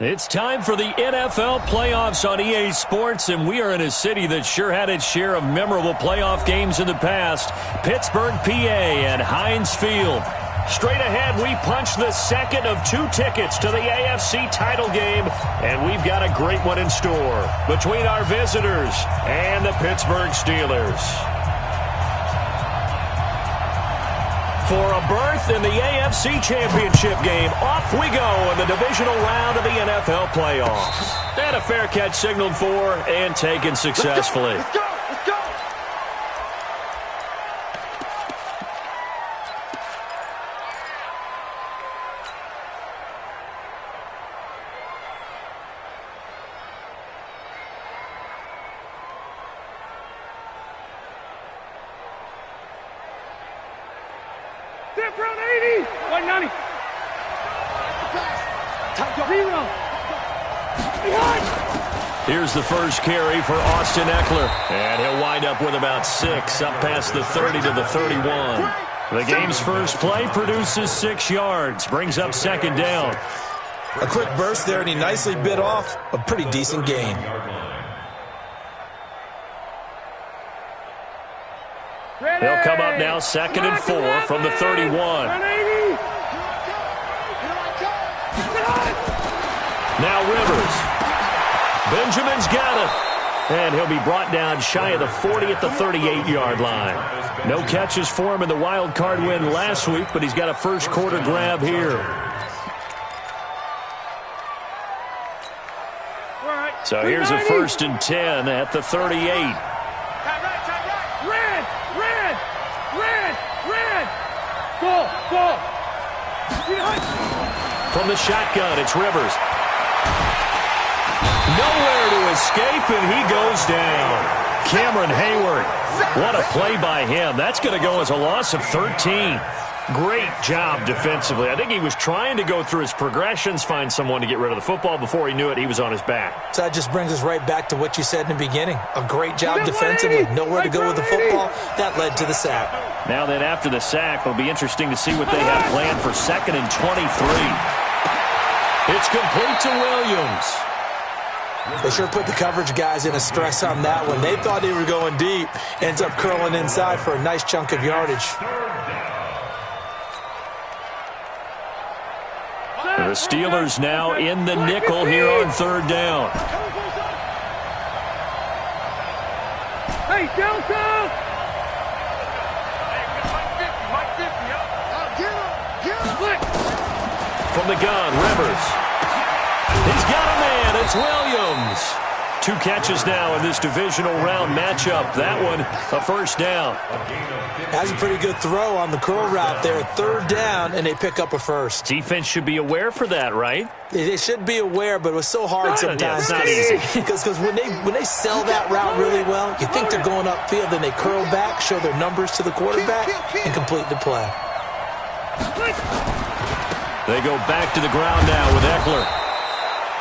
It's time for the NFL playoffs on EA Sports, and we are in a city that sure had its share of memorable playoff games in the past, Pittsburgh, PA, and Heinz Field. Straight ahead, we punch the second of 2 tickets to the AFC title game, and we've got a great one in store between our visitors and the Pittsburgh Steelers. For a berth in the AFC Championship game, off we go in the divisional round of the NFL playoffs. And a fair catch signaled for and taken successfully. Let's go! Let's go! Front 80, 190. Here's the first carry for Austin Eckler, and he'll wind up with about 6, up past the 30 to the 31. The game's first play produces 6 yards, brings up second down. A quick burst there, and he nicely bit off a pretty decent gain. They'll come up now 2nd and 4 from the 31. Now Rivers. Benjamin's got it. And he'll be brought down shy of the 40 at the 38-yard line. No catches for him in the wild card win last week, but he's got a first quarter grab here. So here's a 1st and 10 at the 38. From the shotgun, it's Rivers. Nowhere to escape, and he goes down. Cameron Hayward. What a play by him. That's going to go as a loss of 13. Great job defensively. I think he was trying to go through his progressions, find someone to get rid of the football. Before he knew it, he was on his back. So that just brings us right back to what you said in the beginning. A great job defensively. Nowhere to go with the football. That led to the sack. Now that after the sack, it'll be interesting to see what they have planned for 2nd and 23. It's complete to Williams. They sure put the coverage guys in a stress on that one. They thought they were going deep. Ends up curling inside for a nice chunk of yardage. The Steelers now in the nickel here on 3rd down. Hey, Delta! From the gun, Rivers. He's got a man. It's Williams. 2 catches now in this divisional round matchup. That one, a first down. That's a pretty good throw on the curl route there. 3rd down, and they pick up a first. Defense should be aware for that, right? They should be aware, but it was so hard sometimes. Yeah, it's not easy. Because when they sell that route really well, you think they're going upfield, then they curl back, show their numbers to the quarterback, and complete the play. They go back to the ground now with Eckler.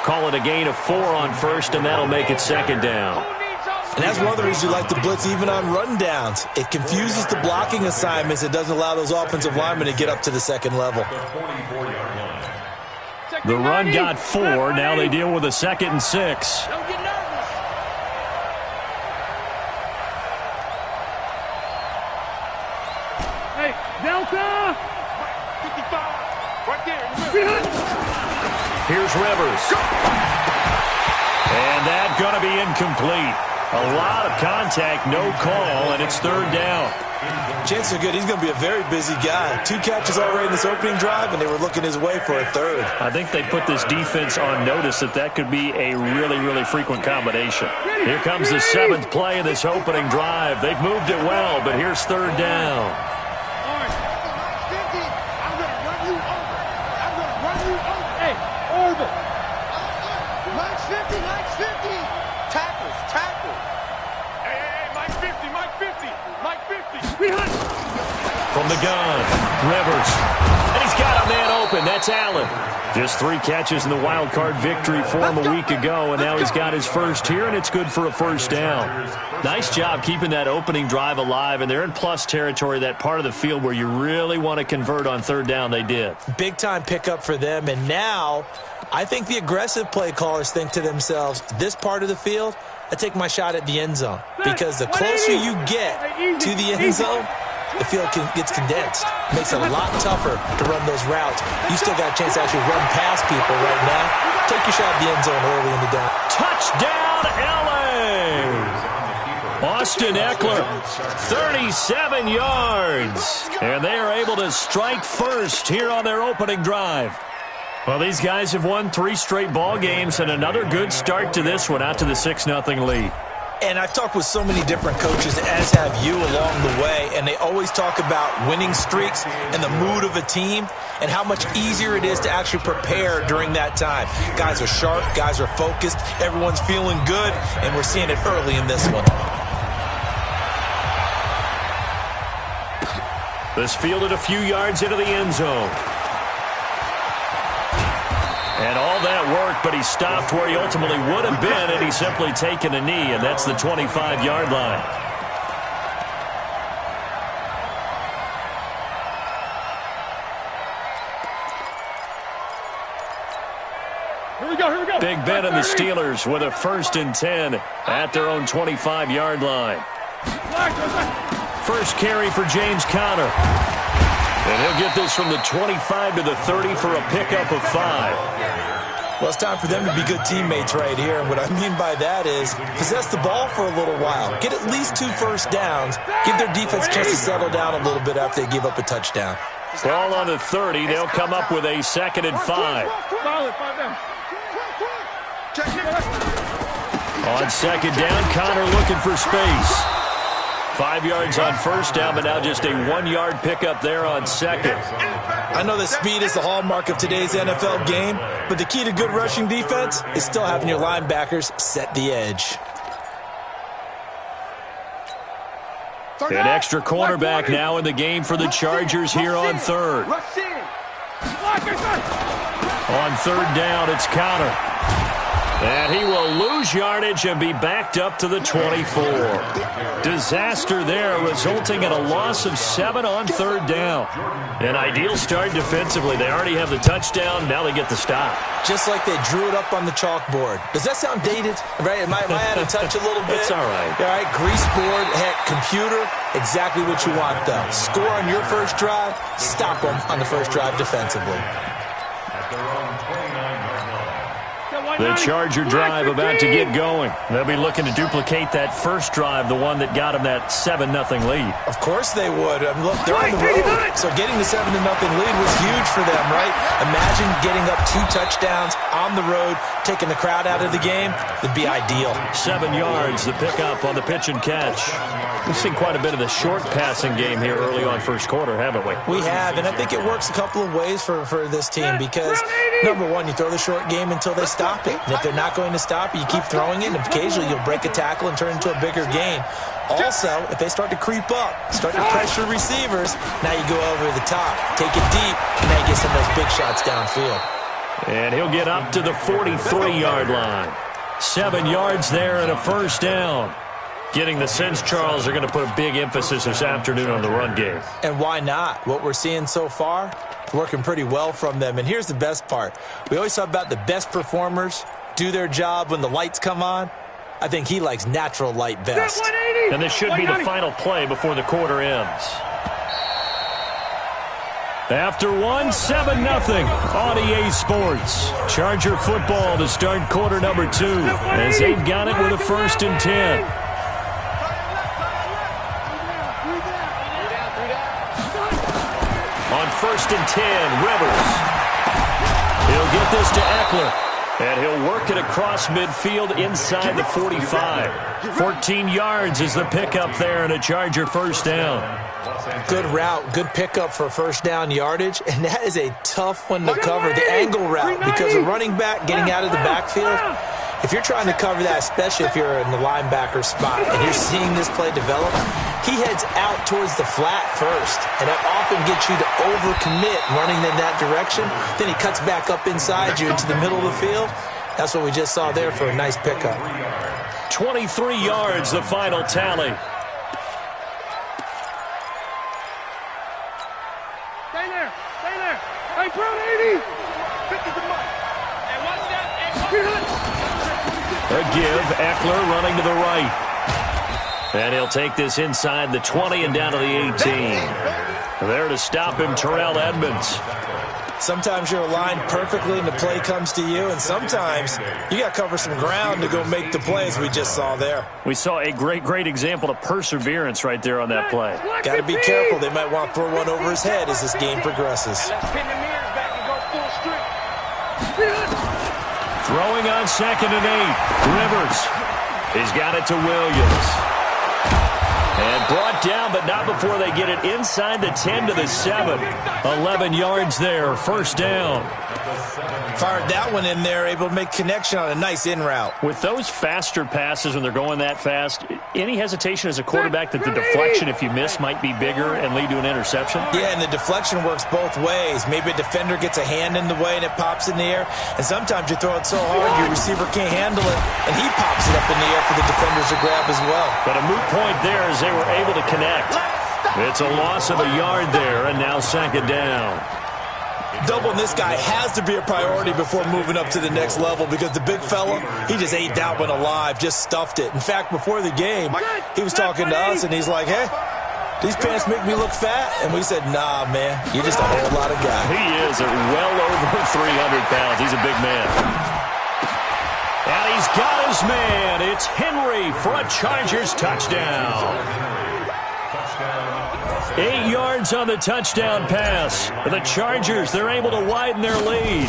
Call it a gain of 4 on 1st, and that'll make it 2nd down. And that's one of the reasons you like to blitz even on run downs. It confuses the blocking assignments. It doesn't allow those offensive linemen to get up to the 2nd level. The run got 4. Now they deal with a 2nd and 6. Don't get nervous. Hey, Delta! 55. Right there. Here's Rivers. And that's going to be incomplete. A lot of contact, no call, and it's 3rd down. Chances are good. He's going to be a very busy guy. 2 catches already in this opening drive, and they were looking his way for a 3rd. I think they put this defense on notice that could be a really, really frequent combination. Here comes the 7th play of this opening drive. They've moved it well, but here's 3rd down. From the gun, Rivers. And he's got a man open. That's Allen. Just 3 catches in the wild card victory for him a week ago, and now he's got his first here, and it's good for a first down. Nice job keeping that opening drive alive, and they're in plus territory, that part of the field where you really want to convert on 3rd down. They did. Big-time pickup for them, and now I think the aggressive play callers think to themselves, this part of the field, I take my shot at the end zone. Because the closer you get to the end zone, the field gets condensed. Makes it a lot tougher to run those routes. You still got a chance to actually run past people right now. Take your shot at the end zone early in the down. Touchdown, L.A. Austin Eckler, 37 yards. And they are able to strike first here on their opening drive. Well, these guys have won 3 straight ball games and another good start to this one out to the 6-0 lead. And I've talked with so many different coaches, as have you along the way, and they always talk about winning streaks and the mood of a team and how much easier it is to actually prepare during that time. Guys are sharp, guys are focused, everyone's feeling good, and we're seeing it early in this one. This fielded a few yards into the end zone. And all that worked, but he stopped where he ultimately would have been, and he's simply taken a knee, and that's the 25-yard line. Here we go. Big Ben and the Steelers with a 1st and 10 at their own 25-yard line. First carry for James Conner. And he'll get this from the 25 to the 30 for a pickup of 5. Well, it's time for them to be good teammates right here. And what I mean by that is possess the ball for a little while. Get at least 2 first downs. Give their defense a chance to settle down a little bit after they give up a touchdown. Ball on the 30. They'll come up with a 2nd and 5. On 2nd down, Conner looking for space. 5 yards on 1st down, but now just a 1-yard pickup there on 2nd. I know that speed is the hallmark of today's NFL game, but the key to good rushing defense is still having your linebackers set the edge. An extra cornerback now in the game for the Chargers here on 3rd. On 3rd down, it's Conner. And he will lose yardage and be backed up to the 24. Disaster there, resulting in a loss of 7 on 3rd down. An ideal start defensively. They already have the touchdown. Now they get the stop. Just like they drew it up on the chalkboard. Does that sound dated? Right? Am I out of touch a little bit? It's all right. All right, grease board, heck, computer, exactly what you want, though. Score on your first drive, stop them on the first drive defensively. The Charger drive about to get going. They'll be looking to duplicate that first drive, the one that got them that 7-0 lead. Of course they would. I mean, look, they're on the road, so getting the 7-0 lead was huge for them, right? Imagine getting up 2 touchdowns on the road, taking the crowd out of the game. Would be ideal. 7 yards, the pickup on the pitch and catch. We've seen quite a bit of the short passing game here early on first quarter, haven't we? We have, and I think it works a couple of ways for this team because, number one, you throw the short game until they stop it. And if they're not going to stop it, you keep throwing it, and occasionally you'll break a tackle and turn it into a bigger gain. Also, if they start to creep up, start to pressure receivers, now you go over the top, take it deep, and now you get some of those big shots downfield. And he'll get up to the 43-yard line. 7 yards there and a 1st down. Getting the sense Charles are going to put a big emphasis this afternoon on the run game. And why not? What we're seeing so far, working pretty well from them. And here's the best part. We always talk about the best performers do their job when the lights come on. I think he likes natural light best. And this should be the final play before the quarter ends. After 1, 7-0 on EA Sports. Charger football to start quarter number 2 as they've got it with a 1st and 10. On 1st and 10, Rivers. He'll get this to Eckler. And he'll work it across midfield inside the 45. 14 yards is the pickup there and a Charger 1st down. Good route, good pickup for 1st down yardage, and that is a tough one to cover, the angle route, because a running back getting out of the backfield, if you're trying to cover that, especially if you're in the linebacker spot and you're seeing this play develop, he heads out towards the flat first, and that often gets you to overcommit running in that direction. Then he cuts back up inside you into the middle of the field. That's what we just saw there for a nice pickup. 23 yards, the final tally. Stay there. Hey, Brown 80. A give, Eckler running to the right. And he'll take this inside the 20 and down to the 18. There to stop him, Terrell Edmonds. Sometimes you're aligned perfectly and the play comes to you, and sometimes you got to cover some ground to go make the plays we just saw there. We saw a great example of perseverance right there on that play. Got to be careful. They might want to throw one over his head as this game progresses. Throwing on 2nd and 8. Rivers. He's got it to Williams. And brought down, but not before they get it inside the 10 to the 7. 11 yards there, first down. Fired that one in there, able to make connection on a nice in route. With those faster passes when they're going that fast, any hesitation as a quarterback that the deflection, if you miss, might be bigger and lead to an interception? Yeah, and the deflection works both ways. Maybe a defender gets a hand in the way and it pops in the air. And sometimes you throw it so hard your receiver can't handle it, and he pops it up in the air for the defenders to grab as well. But a moot point there as they were able to connect. It's a loss of a yard there, and now 2nd down. Doubling this guy has to be a priority before moving up to the next level, because the big fella, he just ate that one alive, just stuffed it. In fact, before the game, he was talking to us, and he's like, hey, these pants make me look fat. And we said, nah, man, you're just a whole lot of guy. He is at well over 300 pounds. He's a big man. And he's got his man. It's Henry for a Chargers touchdown. 8 yards on the touchdown pass. The Chargers, they're able to widen their lead.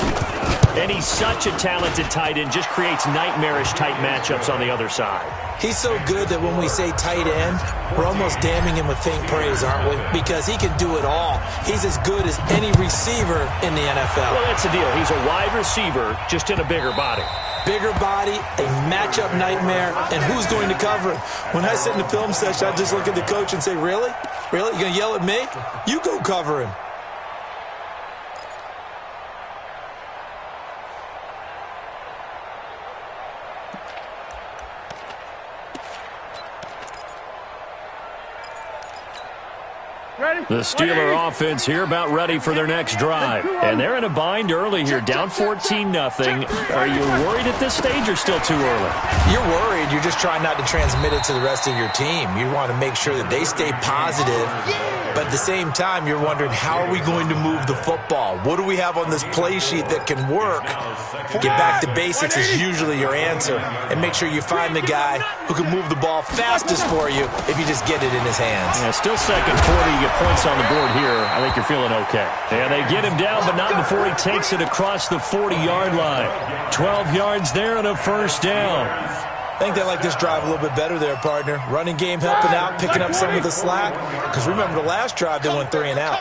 And he's such a talented tight end, just creates nightmarish-type matchups on the other side. He's so good that when we say tight end, we're almost damning him with faint praise, aren't we? Because he can do it all. He's as good as any receiver in the NFL. Well, that's the deal. He's a wide receiver, just in a bigger body. Bigger body, a matchup nightmare, and who's going to cover him? When I sit in the film session, I just look at the coach and say, really? Really? You going to yell at me? You go cover him. The Steeler offense here about ready for their next drive. And they're in a bind early here, down 14-0. Are you worried at this stage or still too early? You're worried. You're just trying not to transmit it to the rest of your team. You want to make sure that they stay positive. But at the same time, you're wondering, how are we going to move the football? What do we have on this play sheet that can work? Get back to basics is usually your answer. And make sure you find the guy who can move the ball fastest for you if you just get it in his hands. Yeah, still second quarter. You get points on the board here. I think you're feeling okay. And they get him down, but not before he takes it across the 40-yard line. 12 yards there and a first down. I think they like this drive a little bit better there, partner. Running game helping out, picking up some of the slack. Because remember the last drive, they went 3 and out.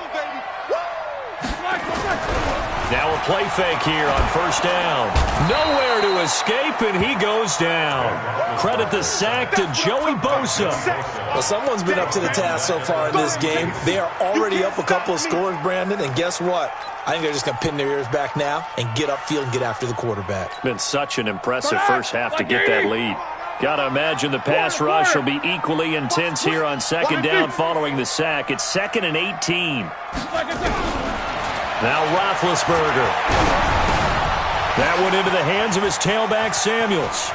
Now a play fake here on first down. Nowhere to escape, and he goes down. Credit the sack to Joey Bosa. Well, someone's been up to the task so far in this game. They are already up a couple of scores, Brandon, and guess what? I think they're just going to pin their ears back now and get upfield and get after the quarterback. Been such an impressive first half to get that lead. Got to imagine the pass rush will be equally intense here on second down following the sack. It's 2nd and 18. Now Roethlisberger. That one into the hands of his tailback, Samuels.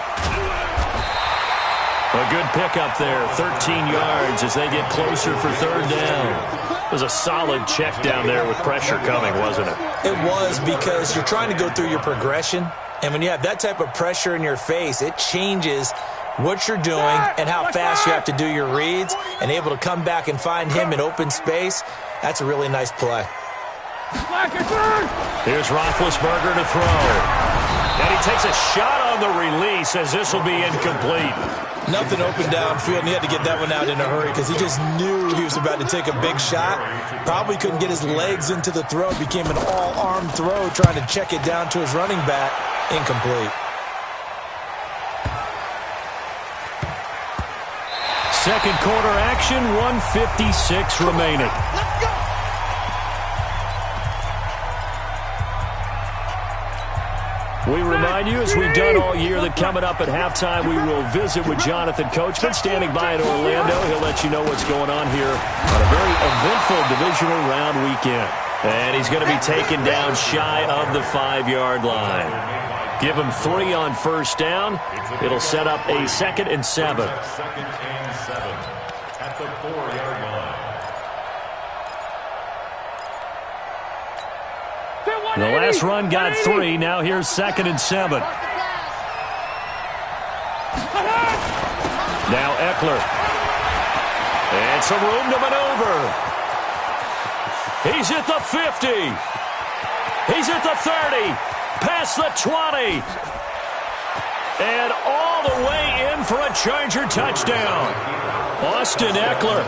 A good pickup there, 13 yards as they get closer for third down. It was a solid check down there with pressure coming, wasn't it? It was, because you're trying to go through your progression, and when you have that type of pressure in your face, it changes what you're doing and how fast you have to do your reads, and able to come back and find him in open space. That's a really nice play. Here's Roethlisberger to throw. And he takes a shot on the release as this will be incomplete. Nothing open downfield, and he had to get that one out in a hurry because he just knew he was about to take a big shot. Probably couldn't get his legs into the throw. Became an all-arm throw, trying to check it down to his running back. Incomplete. Second quarter action, 1:56 remaining. We remind you, as we've done all year, that coming up at halftime, we will visit with Jonathan Coachman, standing by in Orlando. He'll let you know what's going on here on a very eventful divisional round weekend. And he's going to be taken down shy of the 5-yard line. Give him 3 on first down. It'll set up a 2nd and 7. Second and 7 at the 4-yard line. The last run got 3. Now here's 2nd and 7. Now Eckler. And some room to maneuver. He's at the 50. He's at the 30. Past the 20. And all the way in for a Charger touchdown. Austin Eckler,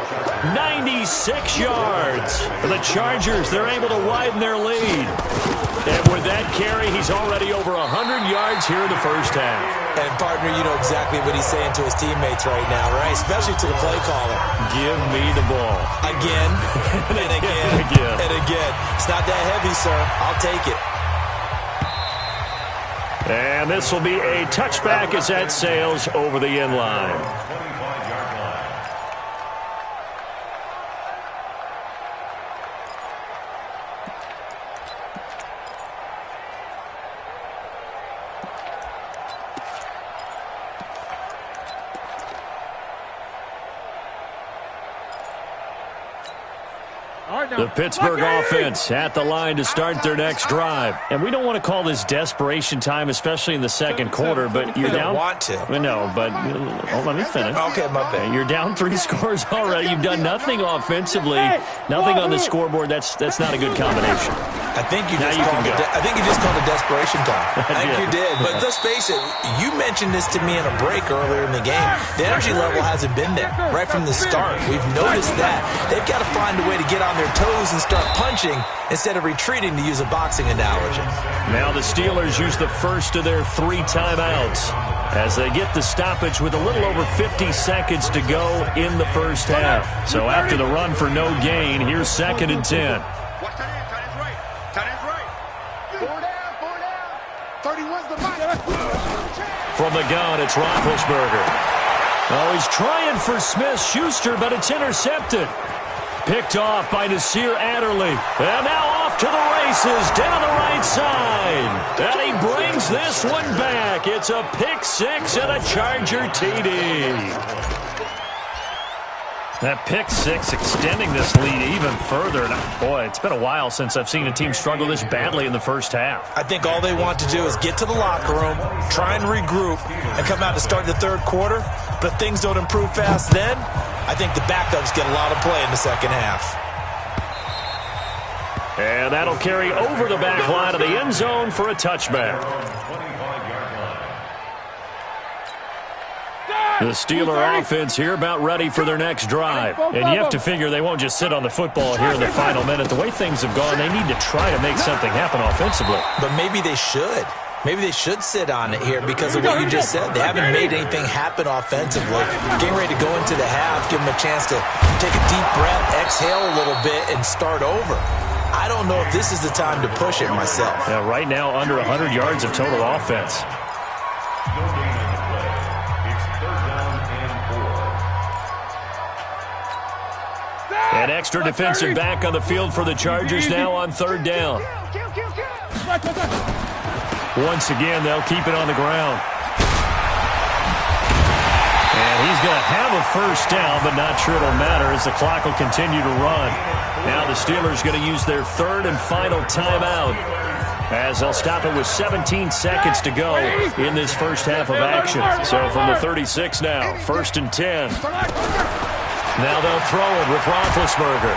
96 yards. For the Chargers, they're able to widen their lead. And with that carry, he's already over 100 yards here in the first half. And, partner, you know exactly what he's saying to his teammates right now, right? Especially to the play caller. Give me the ball. Again, and again, and again. It's not that heavy, sir. I'll take it. And this will be a touchback as that sails over the end line. 25-yard line. The Pittsburgh offense at the line to start their next drive. And we don't want to call this desperation time, especially in the second quarter, but you're down. Want to. No, but let me finish. Okay, my bad. You're down 3 scores already. You've done nothing offensively, nothing on the scoreboard. That's not a good combination. I think you just called it desperation time. I think you did. But let's face it, you mentioned this to me in a break earlier in the game. The energy level hasn't been there right from the start. We've noticed that. They've got to find a way to get on their toes and start punching instead of retreating, to use a boxing analogy. Now the Steelers use the first of their 3 timeouts as they get the stoppage with a little over 50 seconds to go in the first half. So after the run for no gain, here's 2nd and 10. Watch that end. Tight end's right. Tight end's right. 4 down. 31's the mic. From the gun, it's Roethlisberger. Oh, he's trying for Smith-Schuster, but it's intercepted. Picked off by Nasir Adderley. And now off to the races down the right side. And he brings this one back. It's a pick 6 and a Charger TD. That pick 6 extending this lead even further. And boy, it's been a while since I've seen a team struggle this badly in the first half. I think all they want to do is get to the locker room, try and regroup, and come out to start the third quarter. But if things don't improve fast then, I think the backups get a lot of play in the second half. And that'll carry over the back line of the end zone for a touchback. The Steeler offense here about ready for their next drive. And you have to figure they won't just sit on the football here in the final minute. The way things have gone, they need to try to make something happen offensively. But maybe they should. Maybe they should sit on it here because of what you just said. They haven't made anything happen offensively. Getting ready to go into the half, give them a chance to take a deep breath, exhale a little bit, and start over. I don't know if this is the time to push it myself. Yeah, right now, under 100 yards of total offense. An extra defensive back on the field for the Chargers now on 3rd down. Once again, they'll keep it on the ground. And he's going to have a first down, but not sure it'll matter as the clock will continue to run. Now the Steelers going to use their 3rd and final timeout as they'll stop it with 17 seconds to go in this first half of action. So from the 36 now, 1st and 10. Now they'll throw it with Roethlisberger.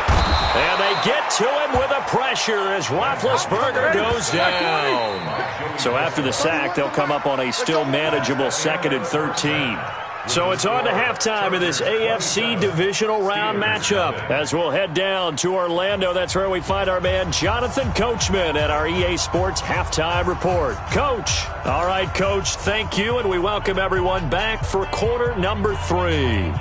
And they get to him with a pressure as Roethlisberger goes down. So after the sack, they'll come up on a still manageable 2nd and 13. So it's on to halftime in this AFC divisional round matchup as we'll head down to Orlando. That's where we find our man Jonathan Coachman at our EA Sports Halftime Report. Coach. All right, Coach, thank you, and we welcome everyone back for quarter number 3.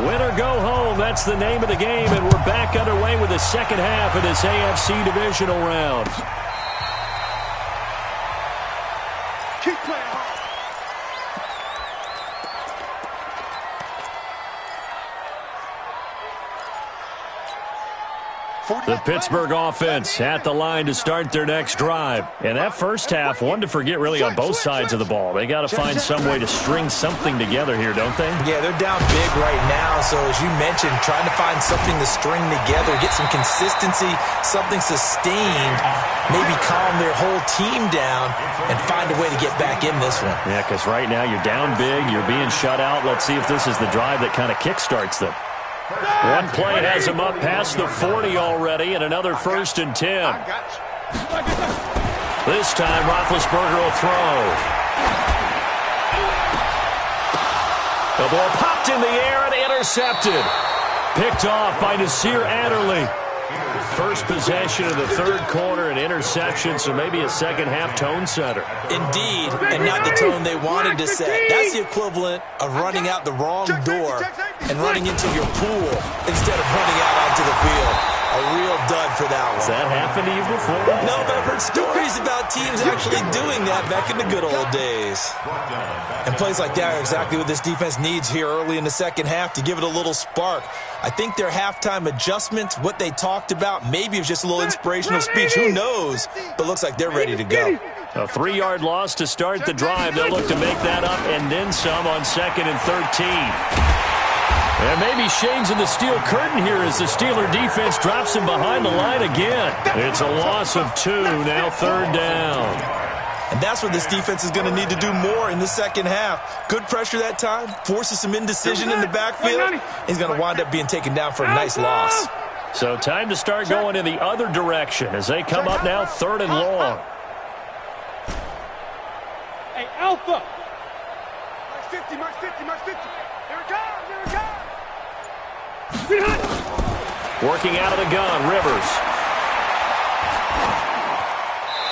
Win or go home, that's the name of the game, and we're back underway with the second half of this AFC divisional round. Keep playing hard. The Pittsburgh offense at the line to start their next drive. And that first half, one to forget really on both sides of the ball. They got to find some way to string something together here, don't they? Yeah, they're down big right now. So as you mentioned, trying to find something to string together, get some consistency, something sustained, maybe calm their whole team down and find a way to get back in this one. Yeah, because right now you're down big, you're being shut out. Let's see if this is the drive that kind of kickstarts them. One play has him up past the 40 already, and another 1st and 10. This time, Roethlisberger will throw. The ball popped in the air and intercepted. Picked off by Nasir Adderley. First possession of the third quarter, an interception, so maybe a second-half tone setter. Indeed, and not the tone they wanted to set. That's the equivalent of running out the wrong door and running into your pool instead of running out onto the field. A real dud for that one. Has that happened to you before? No, but I've heard stories about teams actually doing that back in the good old days. And plays like that are exactly what this defense needs here early in the second half to give it a little spark. I think their halftime adjustments, what they talked about, maybe it was just a little inspirational speech. Who knows? But looks like they're ready to go. A 3-yard loss to start the drive. They'll look to make that up and then some on 2nd and 13. And maybe shades of the steel curtain here as the Steeler defense drops him behind the line again. It's a loss of 2, now 3rd down. And that's what this defense is going to need to do more in the second half. Good pressure that time, forces some indecision in the backfield. He's going to wind up being taken down for a nice loss. So time to start going in the other direction as they come up now 3rd and long. Hey, Alpha. March 50, March 50, March 50. Here it comes, here it comes. Working out of the gun, Rivers.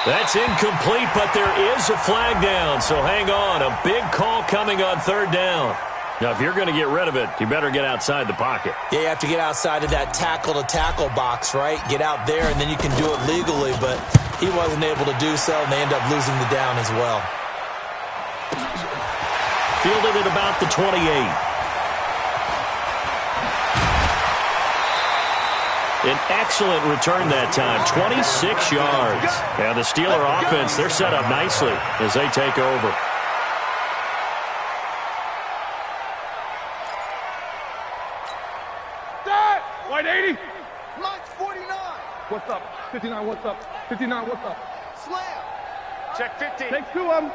That's incomplete, but there is a flag down, so hang on. A big call coming on 3rd down. Now, if you're going to get rid of it, you better get outside the pocket. Yeah, you have to get outside of that tackle-to-tackle box, right? Get out there, and then you can do it legally, but he wasn't able to do so, and they end up losing the down as well. Fielded at about the 28. An excellent return that time, 26 yards. And the Steeler offense, they're set up nicely as they take over. White 80. Mike 49. What's up? 59, what's up? 59, what's up? Slam. Check 50. Take 2 of them.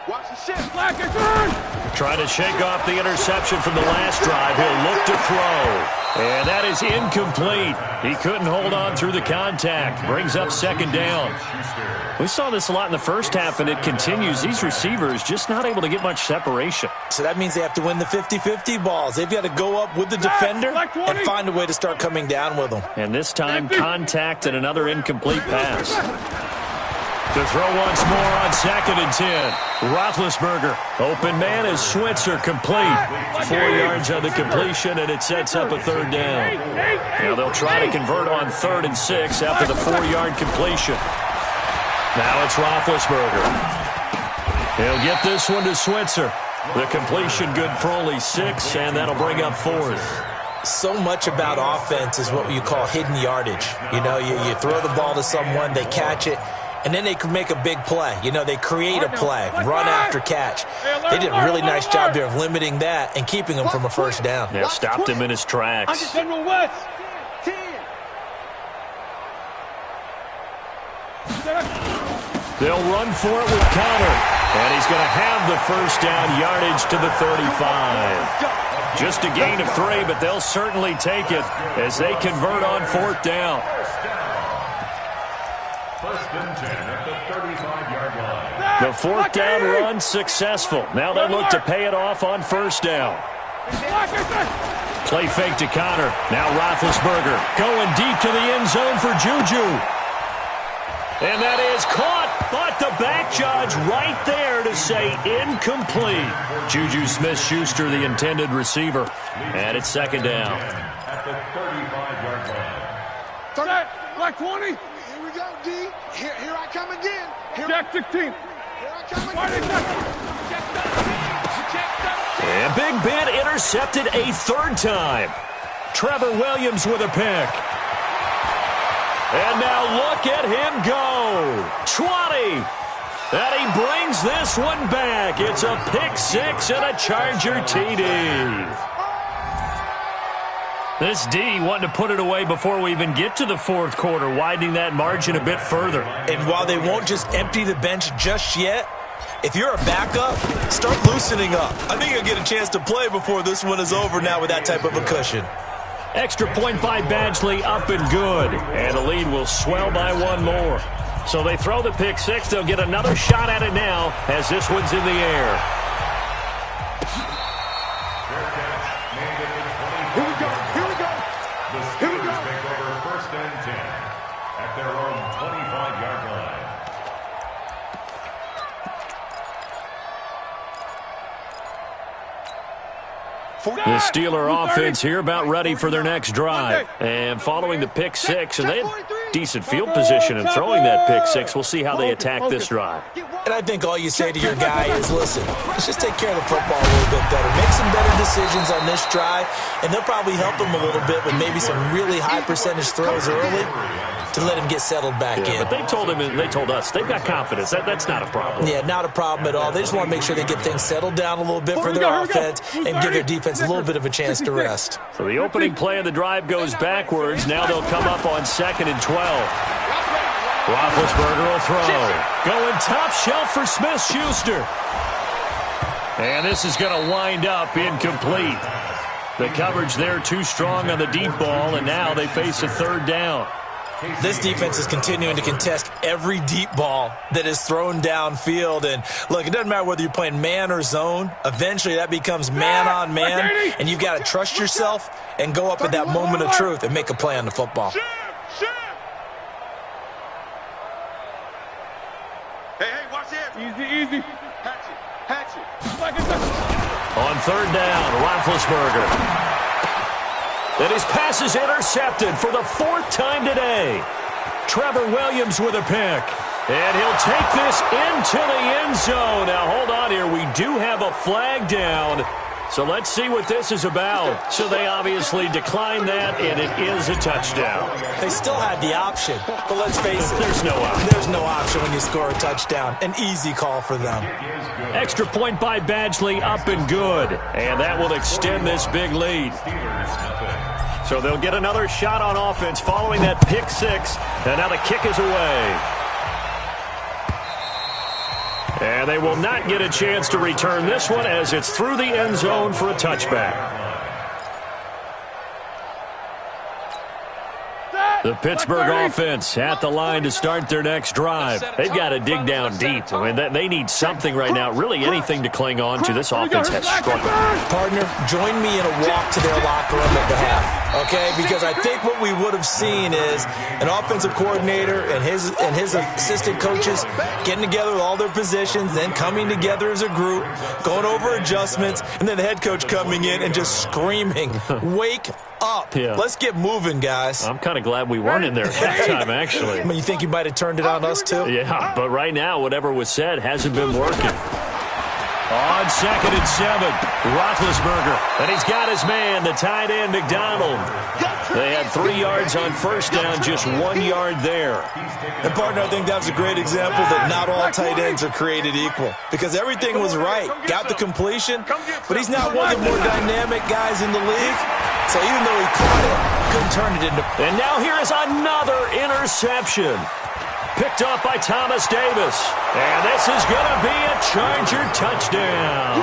Watch the shift. Black and turn. Trying to shake off the interception from the last drive. He'll look to throw. And that is incomplete. He couldn't hold on through the contact. Brings up 2nd down. We saw this a lot in the first half, and it continues. These receivers just not able to get much separation. So that means they have to win the 50-50 balls. They've got to go up with the defender and find a way to start coming down with them. And this time, contact and another incomplete pass. To throw once more on 2nd and 10. Roethlisberger. Open man is Switzer, complete. 4 yards on the completion, and it sets up a 3rd down. Now they'll try to convert on 3rd and 6 after the 4-yard completion. Now it's Roethlisberger. He'll get this one to Switzer. The completion good for only 6, and that'll bring up 4th. So much about offense is what you call hidden yardage. You know, you throw the ball to someone, they catch it, and then they can make a big play. You know, they create a play, run after catch. They did a really nice job there of limiting that and keeping him from a 1st down. Yeah, stopped him in his tracks. General West. 10. They'll run for it with Connor. And he's going to have the 1st down, yardage to the 35. Just a gain of 3, but they'll certainly take it as they convert on 4th down. 1st and 10 at the 35-yard line. The 4th down run successful. Now they look to pay it off on 1st down. Play fake to Connor. Now Roethlisberger going deep to the end zone for Juju. And that is caught, but the back judge right there to say incomplete. Juju Smith-Schuster, the intended receiver. And it's 2nd down. At the 35-yard line. Black 20. Here we go, D. Here I come again. Jack 16. Here I come again. And Big Ben intercepted a 3rd time. Trevor Williams with a pick. And now look at him go. 20. And he brings this one back. It's a pick six and a Charger TD. This D wanting to put it away before we even get to the fourth quarter, widening that margin a bit further. And while they won't just empty the bench just yet, if you're a backup, start loosening up. I think you'll get a chance to play before this one is over now with that type of a cushion. Extra point by Badgley, up and good. And the lead will swell by one more. So they throw the pick six. They'll get another shot at it now as this one's in the air. Here we go. Here we go. The Steelers take over first and 10 at their own 25-yard line. The Steeler offense here about ready for their next drive. And following the pick six, and they had decent field position in throwing that pick six. We'll see how they attack this drive. And I think all you say to your guy is, listen, let's just take care of the football a little bit better. Make some better decisions on this drive, and they'll probably help him a little bit with maybe some really high percentage throws early to let him get settled back in. But they told him and they told us they've got confidence. That's not a problem. Yeah, not a problem at all. They just want to make sure they get things settled down a little bit for their offense and give their defense a little bit of a chance to rest. So the opening play of the drive goes backwards. Now they'll come up on 2nd and 12. Roethlisberger will throw. Going top shelf for Smith-Schuster. And this is going to wind up incomplete. The coverage there too strong on the deep ball, and now they face a third down. This defense is continuing to contest every deep ball that is thrown downfield. And, look, it doesn't matter whether you're playing man or zone. Eventually that becomes man on man, and you've got to trust yourself and go up at that moment of truth and make a play on the football. Hey, watch it. Easy. Hatch it. On third down, Roethlisberger. And his pass is intercepted for the fourth time today. Trevor Williams with a pick. And he'll take this into the end zone. Now, hold on here. We do have a flag down. So let's see what this is about. So they obviously declined that, and it is a touchdown. They still had the option, but let's face it. There's no option. There's no option when you score a touchdown. An easy call for them. Extra point by Badgley, up and good. And that will extend this big lead. So they'll get another shot on offense following that pick six. And now the kick is away. And they will not get a chance to return this one as it's through the end zone for a touchback. The Pittsburgh offense at the line to start their next drive. They've got to dig down deep. I mean, they need something right now, really anything to cling on to. This offense has struggled. Partner, join me in a walk to their locker room at the half, okay? Because I think what we would have seen is an offensive coordinator and his assistant coaches getting together with all their positions, then coming together as a group, going over adjustments, and then the head coach coming in and just screaming, wake up. Yeah. Let's get moving, guys. I'm kind of glad we weren't in there at halftime, actually. I mean, you think you might have turned it on us, too? Yeah, but right now, whatever was said hasn't been working. On 2nd and 7, Roethlisberger, and he's got his man, the tight end, McDonald. They had 3 yards on first down, just 1 yard there. And, partner, I think that's a great example that not all tight ends are created equal, because everything was right. Got the completion, but he's not one of the more dynamic guys in the league. So even though he caught it, couldn't turn it into... And now here is another interception. Picked up by Thomas Davis. And this is going to be a Charger touchdown.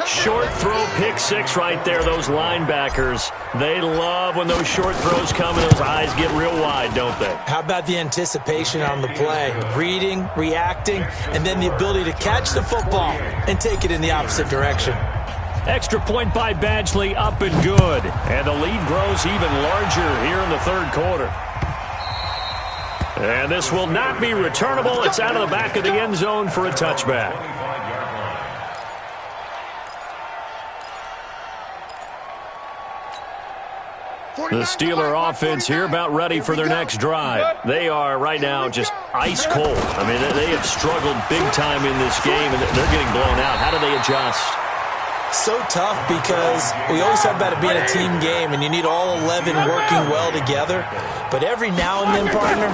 Short throw pick six right there. Those linebackers, they love when those short throws come and those eyes get real wide, don't they? How about the anticipation on the play? Reading, reacting, and then the ability to catch the football and take it in the opposite direction. Extra point by Badgley, up and good. And the lead grows even larger here in the third quarter. And this will not be returnable. It's out of the back of the end zone for a touchback. The Steeler offense here about ready for their next drive. They are right now just ice cold. I mean, they have struggled big time in this game, and they're getting blown out. How do they adjust? So tough because we always talk about it being a team game and you need all 11 working well together. But every now and then, partner,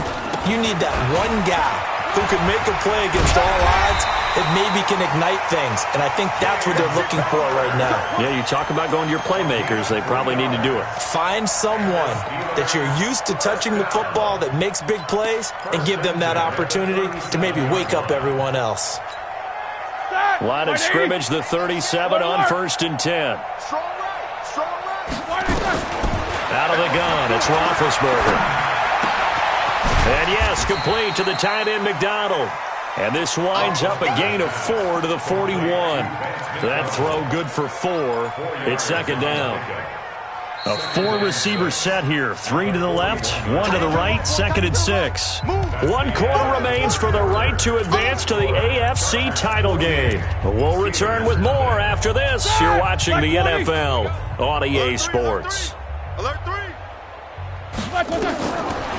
you need that one guy who can make a play against all odds that maybe can ignite things. And I think that's what they're looking for right now. Yeah, you talk about going to your playmakers. They probably need to do it. Find someone that you're used to touching the football that makes big plays and give them that opportunity to maybe wake up everyone else. Line of scrimmage, the 37 on 1st and 10. Out of the gun, it's Roethlisberger. And yes, complete to the tight end McDonald. And this winds up a gain of 4 to the 41. That throw good for 4. It's 2nd down. A 4-receiver set here. 3 to the left, 1 to the right, 2nd and 6. 1 quarter remains for the right to advance to the AFC title game. We'll return with more after this. You're watching the NFL on EA Sports. Alert 3.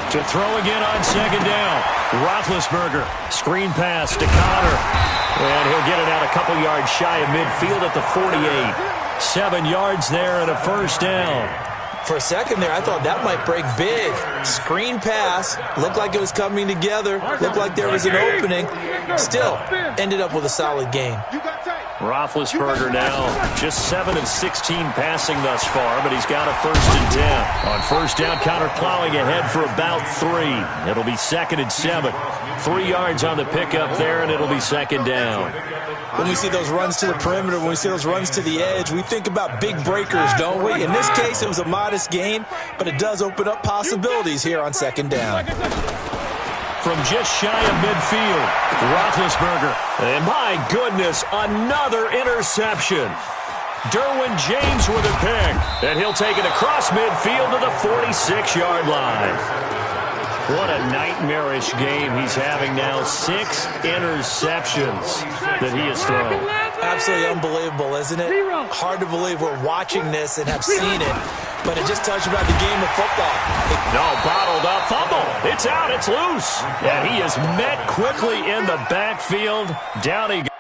To throw again on 2nd down. Roethlisberger, screen pass to Connor. And he'll get it out a couple yards shy of midfield at the 48. 7 yards there and a 1st down. For a second there, I thought that might break big. Screen pass, looked like it was coming together, looked like there was an opening. Still, ended up with a solid game. Roethlisberger now just 7 of 16 passing thus far, but he's got a 1st and 10. On 1st down, Connor plowing ahead for about 3. It'll be 2nd and 7. 3 yards on the pickup there, and it'll be 2nd down. When we see those runs to the perimeter, when we see those runs to the edge, we think about big breakers, don't we? In this case, it was a modest gain, but it does open up possibilities here on 2nd down. From just shy of midfield, Roethlisberger. And my goodness, another interception. Derwin James with a pick. And he'll take it across midfield to the 46-yard line. What a nightmarish game he's having now. 6 interceptions that he has thrown. Absolutely unbelievable, isn't it? Hard to believe we're watching this and have seen it, but it just tells you about the game of football. No, bottled up fumble. It's out. It's loose. And he is met quickly in the backfield. Down he goes.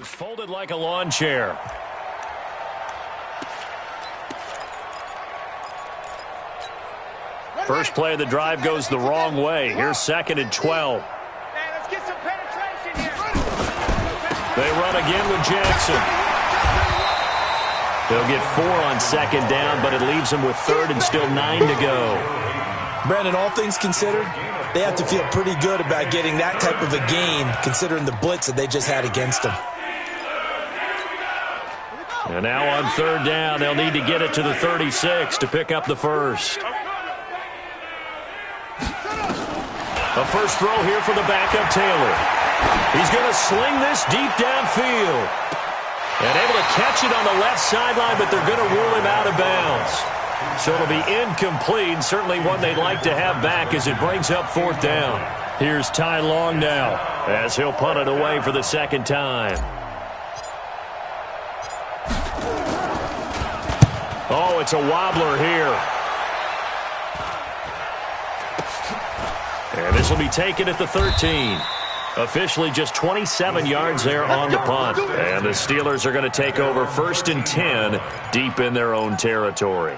Folded like a lawn chair. First play of the drive goes the wrong way. Here's 2nd and 12. Let's get some penetration here. They run again with Jackson. They'll get 4 on 2nd down, but it leaves them with 3rd and still 9 to go. Brandon, all things considered, they have to feel pretty good about getting that type of a gain, considering the blitz that they just had against them. And now on 3rd down, they'll need to get it to the 36 to pick up the 1st. A first throw here for the backup Taylor. He's going to sling this deep downfield. And able to catch it on the left sideline, but they're going to rule him out of bounds. So it'll be incomplete, certainly one they'd like to have back as it brings up 4th down. Here's Ty Long now as he'll punt it away for the 2nd time. Oh, it's a wobbler here. And this will be taken at the 13. Officially just 27 yards there on the punt. And the Steelers are going to take over 1st and 10 deep in their own territory.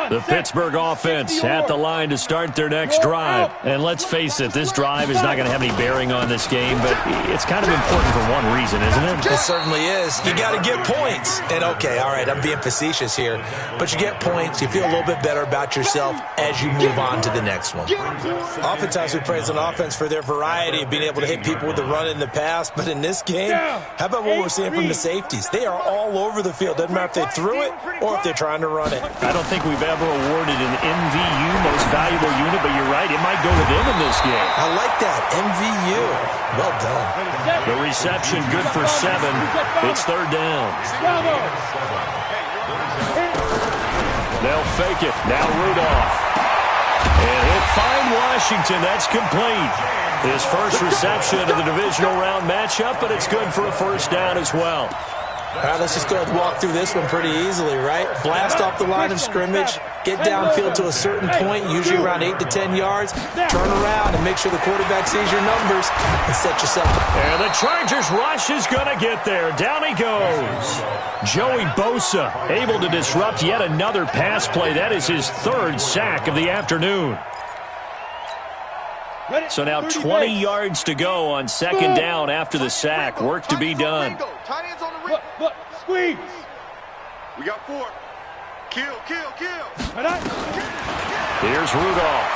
The Pittsburgh offense at the line to start their next drive. And let's face it, this drive is not going to have any bearing on this game, but it's kind of important for one reason, isn't it? It certainly is. You got to get points. And okay, all right, I'm being facetious here, but you get points, you feel a little bit better about yourself as you move on to the next one. Oftentimes we praise an offense for their variety of being able to hit people with the run in the pass, but in this game, how about what we're seeing from the safeties? They are all over the field. Doesn't matter if they threw it or if they're trying to run it. I don't think we've ever awarded an MVU, Most Valuable Unit, but you're right, it might go to them in this game. I like that, MVU. Well done. The reception good for 7. It's third down. They'll fake it. Now Rudolph. And he'll find Washington. That's complete. His first reception of the divisional round matchup, but it's good for a first down as well. All right, let's just go ahead and walk through this one pretty easily, right? Blast off the line of scrimmage, get downfield to a certain point, usually around 8 to 10 yards, turn around and make sure the quarterback sees your numbers and set yourself up. And the Chargers rush is going to get there. Down he goes. Joey Bosa able to disrupt yet another pass play. That is his 3rd sack of the afternoon. So now 20 yards to go on second down after the sack. Work to be done. Look, squeeze. We got 4. Kill. Here's Rudolph.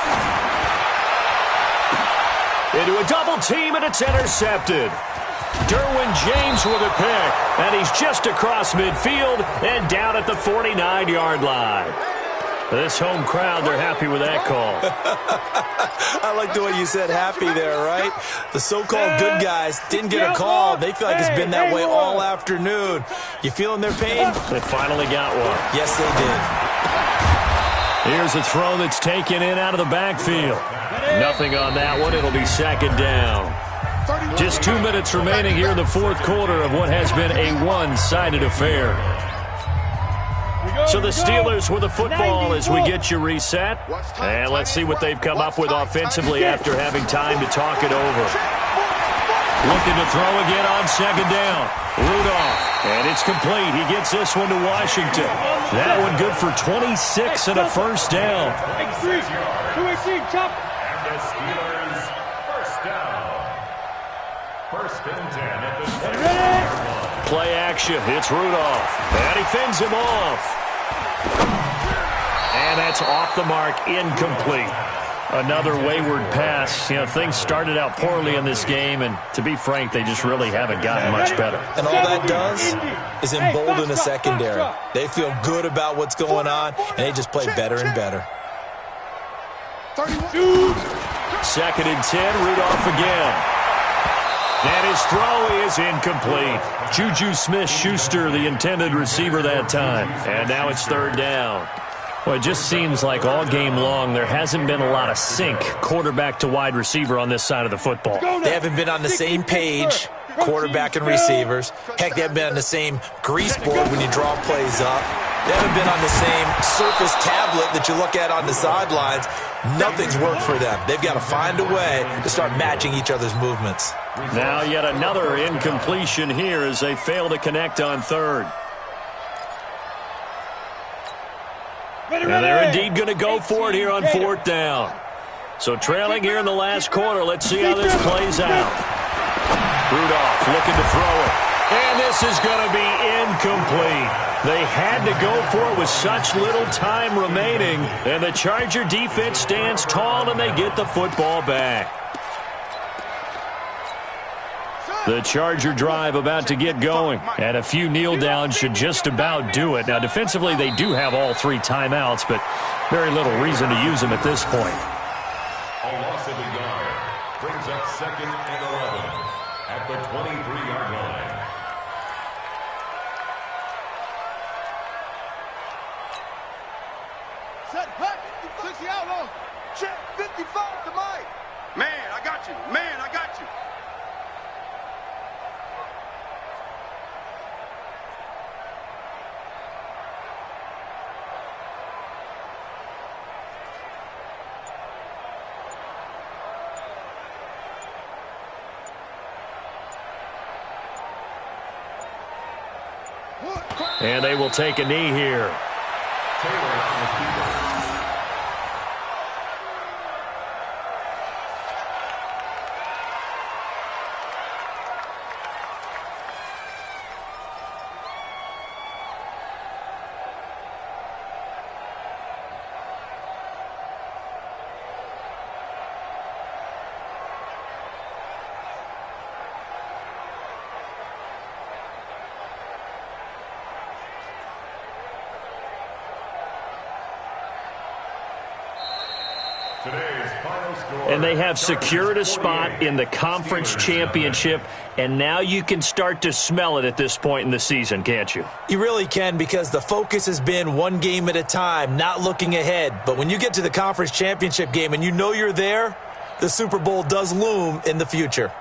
Into a double team, and it's intercepted. Derwin James with a pick, and he's just across midfield and down at the 49-yard line. This home crowd, they're happy with that call. I like the way you said happy there, right? The so-called good guys didn't get a call. They feel like it's been that way all afternoon. You feeling their pain? They finally got one. Yes, they did. Here's a throw that's taken in out of the backfield. Nothing on that one. It'll be second down. Just 2 minutes remaining here in the fourth quarter of what has been a one-sided affair. So the Steelers with the football as we get you reset. And let's see what they've come up with offensively after having time to talk it over. Looking to throw again on second down. Rudolph. And it's complete. He gets this one to Washington. That one good for 26 and a first down. And the Steelers first down. 1st and 10 at the 10. Play action. It's Rudolph. And he fends him off. And that's off the mark, incomplete. Another wayward pass. You know, things started out poorly in this game, and to be frank, they just really haven't gotten much better. And all that does is embolden the secondary. They feel good about what's going on, and they just play better and better. 2nd and 10, Rudolph again. And his throw is incomplete. Juju Smith-Schuster, the intended receiver that time. And now it's third down. Well, it just seems like all game long there hasn't been a lot of sync quarterback to wide receiver on this side of the football. They haven't been on the same page, quarterback and receivers. Heck, they haven't been on the same grease board when you draw plays up. They haven't been on the same Surface tablet that you look at on the sidelines. Nothing's worked for them. They've got to find a way to start matching each other's movements. Now yet another incompletion here as they fail to connect on third. And they're indeed going to go for it here on 4th down. So trailing here in the last quarter, let's see how this plays out. Rudolph looking to throw it. And this is going to be incomplete. They had to go for it with such little time remaining. And the Charger defense stands tall and they get the football back. The Charger drive about to get going. And a few kneel downs should just about do it. Now defensively they do have all 3 timeouts, but very little reason to use them at this point. A loss of a yard brings up 2nd and 11 at the 23-yard line. Set, back, 60 out long. Check, 55 to Mike. Man, I got you. Man, I got you. And they will take a knee here. And they have secured a spot in the conference championship, and now you can start to smell it at this point in the season, can't you? You really can, because the focus has been one game at a time, not looking ahead. But when you get to the conference championship game and you know you're there, the Super Bowl does loom in the future.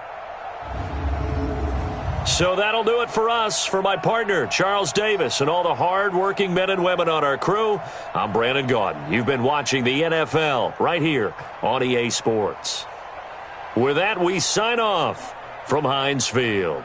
So that'll do it for us. For my partner, Charles Davis, and all the hard-working men and women on our crew, I'm Brandon Gaudin. You've been watching the NFL right here on EA Sports. With that, we sign off from Heinz Field.